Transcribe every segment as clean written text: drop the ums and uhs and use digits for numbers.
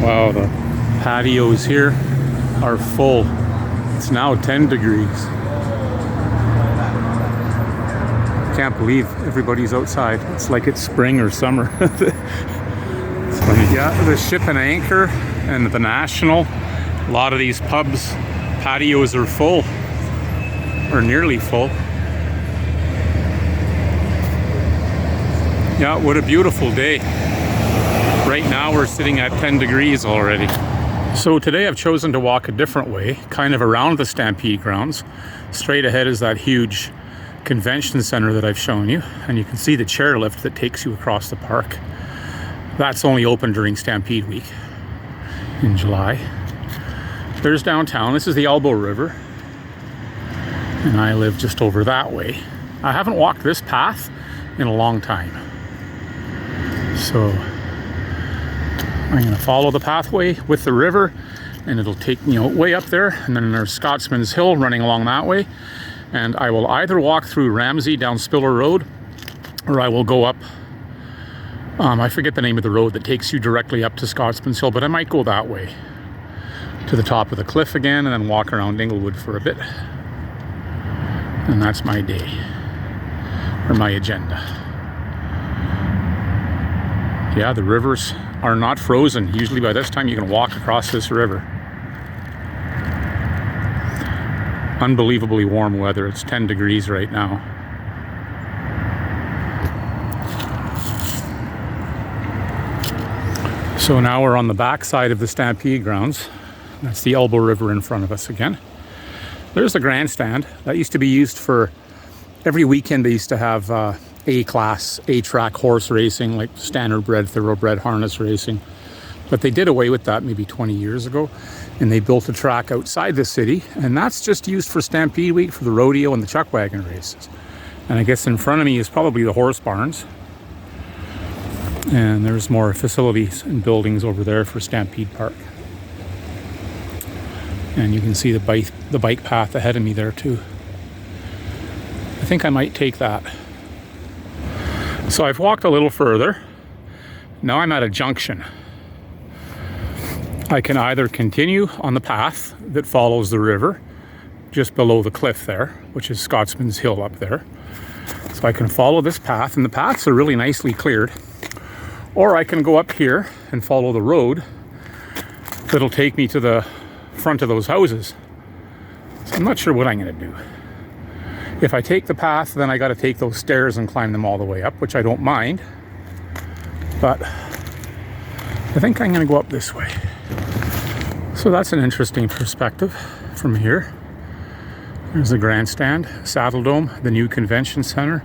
Wow, the patios here are full. It's now 10 degrees. Can't believe everybody's outside. It's like it's spring or summer. It's funny. Yeah, the Ship and Anchor and the National, a lot of these pubs, patios are full, or nearly full. Yeah, what a beautiful day. Right now we're sitting at 10 degrees already. So today I've chosen to walk a different way, kind of around the Stampede Grounds. Straight ahead is that huge convention center that I've shown you, and you can see the chairlift that takes you across the park. That's only open during Stampede Week in July. There's downtown. This is the Elbow River, and I live just over that way. I haven't walked this path in a long time, so I'm going to follow the pathway with the river, and it'll take me way up there, and then there's Scotsman's Hill running along that way, and I will either walk through Ramsay down Spiller Road, or I will go up, I forget the name of the road that takes you directly up to Scotsman's Hill, but I might go that way to the top of the cliff again, and then walk around Inglewood for a bit. And that's my day, or my agenda. Yeah, the rivers are not frozen. Usually by this time you can walk across this river. Unbelievably warm weather. It's 10 degrees right now. So now we're on the back side of the Stampede Grounds. That's the Elbow River in front of us again. There's the grandstand. That used to be used for, every weekend they used to have A-class, A-track horse racing, like standardbred, thoroughbred harness racing. But they did away with that maybe 20 years ago, and they built a track outside the city, and that's just used for Stampede Week, for the rodeo and the chuck wagon races. And I guess in front of me is probably the horse barns. And there's more facilities and buildings over there for Stampede Park. And you can see the bike path ahead of me there too. I think I might take that. So I've walked a little further. Now I'm at a junction. I can either continue on the path that follows the river just below the cliff there, which is Scotsman's Hill up there. So I can follow this path, and the paths are really nicely cleared. Or I can go up here and follow the road that'll take me to the front of those houses. So I'm not sure what I'm going to do. If I take the path, then I got to take those stairs and climb them all the way up, which I don't mind. But I think I'm going to go up this way. So that's an interesting perspective from here. There's the grandstand, Saddle Dome, the new convention center,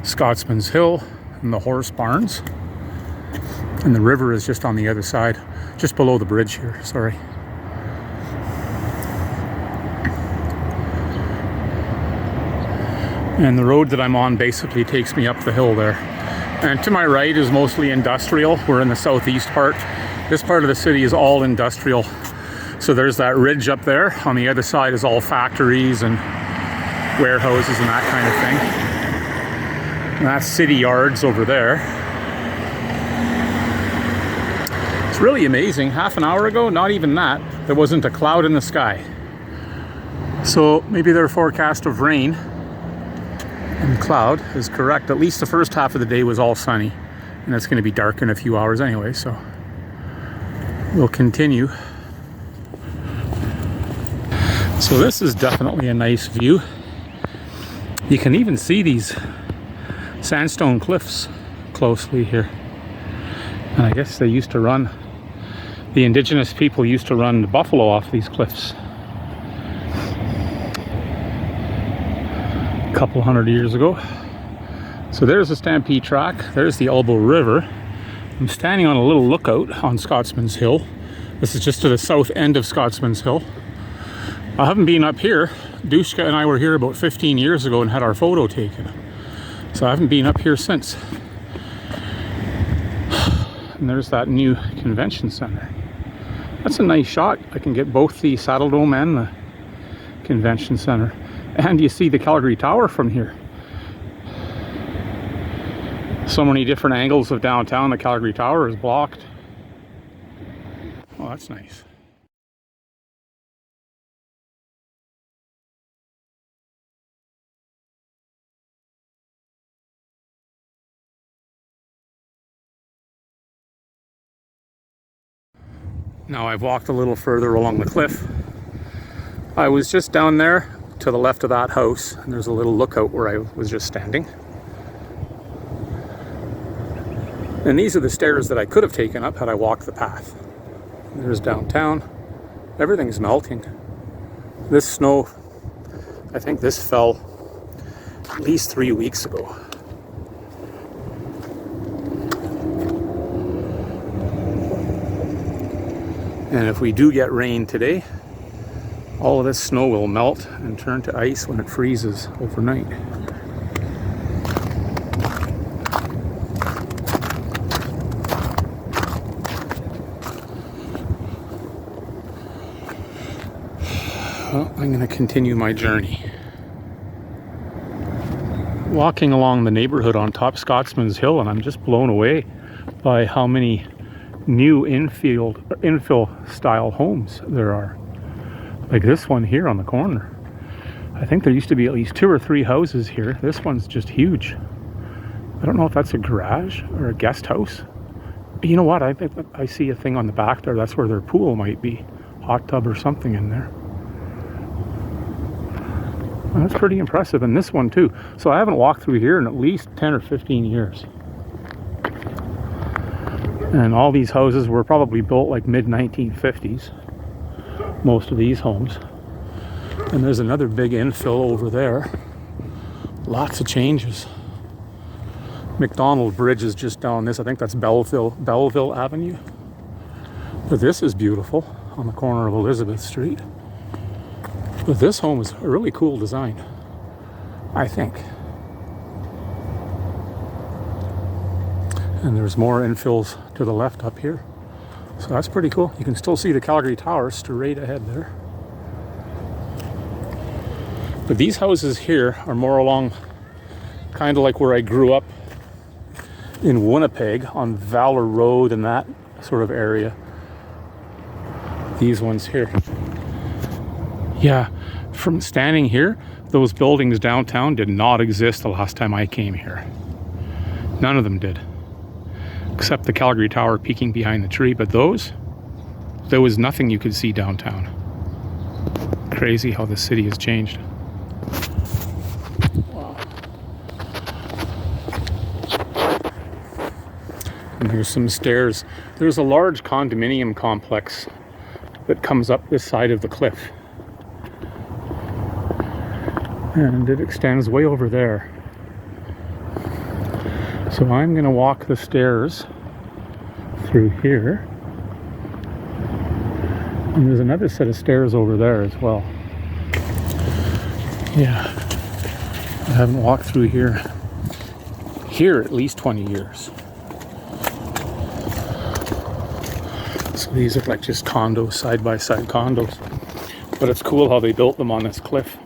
Scotsman's Hill, and the horse barns. And the river is just on the other side, just below the bridge here, sorry. And the road that I'm on basically takes me up the hill there. And to my right is mostly industrial. We're in the southeast part. This part of the city is all industrial. So there's that ridge up there. On the other side is all factories and warehouses and that kind of thing. And that's city yards over there. It's really amazing. Half an hour ago, not even that, there wasn't a cloud in the sky. So maybe their forecast of rain and cloud is correct. At least the first half of the day was all sunny, and it's going to be dark in a few hours anyway, so we'll continue. So this is definitely a nice view. You can even see these sandstone cliffs closely here. And I guess they used to run, the indigenous people used to run the buffalo off these cliffs a couple hundred years ago. So there's the Stampede track. There's the Elbow River. I'm standing on a little lookout on Scotsman's Hill. This is just to the south end of Scotsman's Hill. I haven't been up here. Dushka and I were here about 15 years ago and had our photo taken. So I haven't been up here since. And there's that new convention center. That's a nice shot. I can get both the Saddle Dome and the convention center. And you see the Calgary Tower from here. So many different angles of downtown. The Calgary Tower is blocked. Oh, that's nice. Now I've walked a little further along the cliff. I was just down there to the left of that house, and there's a little lookout where I was just standing. And these are the stairs that I could have taken up had I walked the path. There's downtown. Everything's melting. This snow, I think this fell at least 3 weeks ago. And if we do get rain today, all of this snow will melt and turn to ice when it freezes overnight. Well, I'm going to continue my journey. Walking along the neighborhood on top Scotsman's Hill, and I'm just blown away by how many new infill style homes there are. Like this one here on the corner. I think there used to be at least 2 or 3 houses here. This one's just huge. I don't know if that's a garage or a guest house. You know what? I see a thing on the back there. That's where their pool might be. Hot tub or something in there. Well, that's pretty impressive. And this one too. So I haven't walked through here in at least 10 or 15 years. And all these houses were probably built like mid-1950s. Most of these homes. And there's another big infill over there. Lots of changes. McDonald Bridge is just down this. I think that's Belleville Avenue. But this is beautiful on the corner of Elizabeth Street. But this home is a really cool design, I think. And there's more infills to the left up here. So that's pretty cool. You can still see the Calgary Tower straight ahead there. But these houses here are more along kind of like where I grew up in Winnipeg on Valor Road and that sort of area. These ones here. Yeah, from standing here, those buildings downtown did not exist the last time I came here. None of them did. Except the Calgary Tower peeking behind the tree, but there was nothing you could see downtown. Crazy how the city has changed. Wow. And here's some stairs. There's a large condominium complex that comes up this side of the cliff. And it extends way over there. So I'm going to walk the stairs through here. And there's another set of stairs over there as well. Yeah, I haven't walked through here at least 20 years. So these are like just condos, side-by-side condos. But it's cool how they built them on this cliff.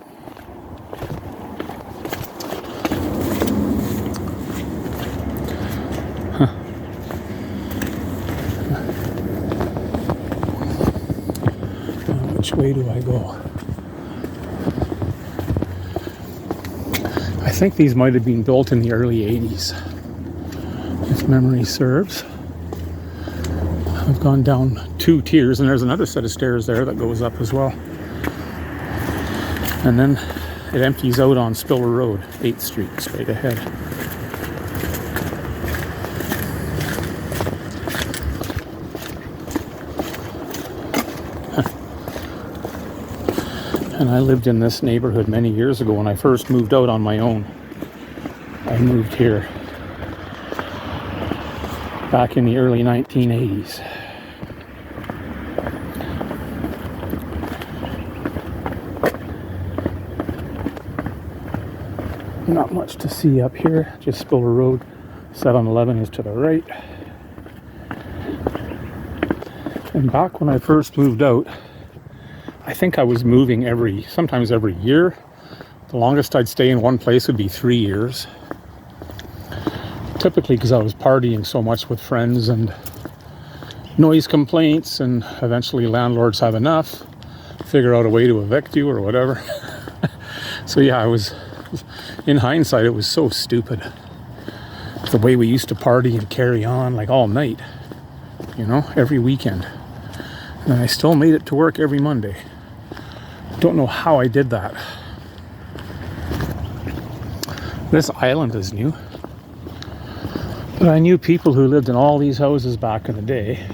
Which way do I go? I think these might have been built in the early 80s, if memory serves. I've gone down 2 tiers, and there's another set of stairs there that goes up as well. And then it empties out on Spiller Road, 8th Street, straight ahead. And I lived in this neighborhood many years ago when I first moved out on my own. I moved here back in the early 1980s. Not much to see up here, just Spiller Road. 7-Eleven is to the right. And back when I first moved out, I think I was moving sometimes every year. The longest I'd stay in one place would be 3 years. Typically because I was partying so much with friends and noise complaints, and eventually landlords have enough, figure out a way to evict you or whatever. So yeah, I was, in hindsight, it was so stupid. The way we used to party and carry on like all night, you know, every weekend. And I still made it to work every Monday. Don't know how I did that. This island is new. But I knew people who lived in all these houses back in the day.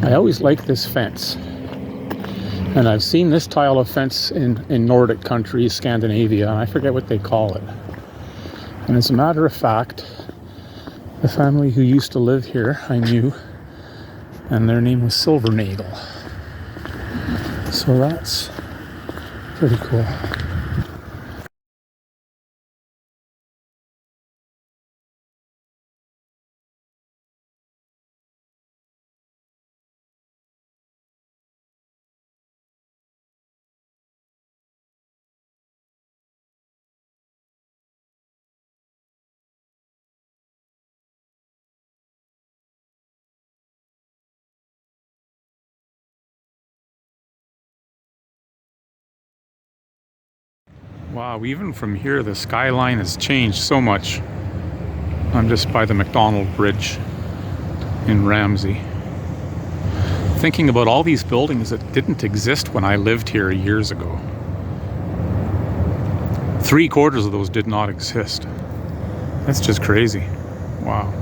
I always liked this fence. And I've seen this style of fence in Nordic countries, Scandinavia, and I forget what they call it. And as a matter of fact, the family who used to live here, I knew, and their name was Silvernagle. So that's pretty cool. Wow, even from here, the skyline has changed so much. I'm just by the McDonald Bridge in Ramsay. Thinking about all these buildings that didn't exist when I lived here years ago. 3/4 of those did not exist. That's just crazy. Wow.